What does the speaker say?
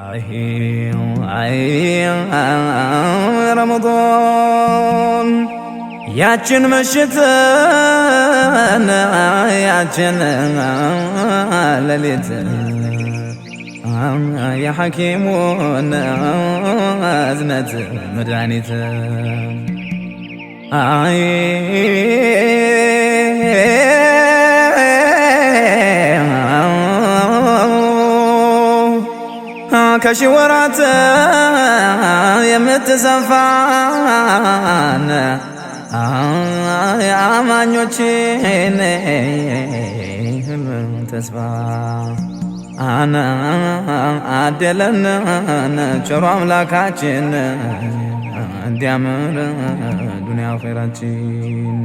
አይ ረመዳን ያችን ምሽትን ያችን ሌሊት የሐኪሙን እዝነት መድኃኒት አይ ከሺህ ወራት የምትሰፋን የአማኞችን ተስፋ አደለን ቸሩ አምላካችን እንዲያምር ዱንያ አኺራችን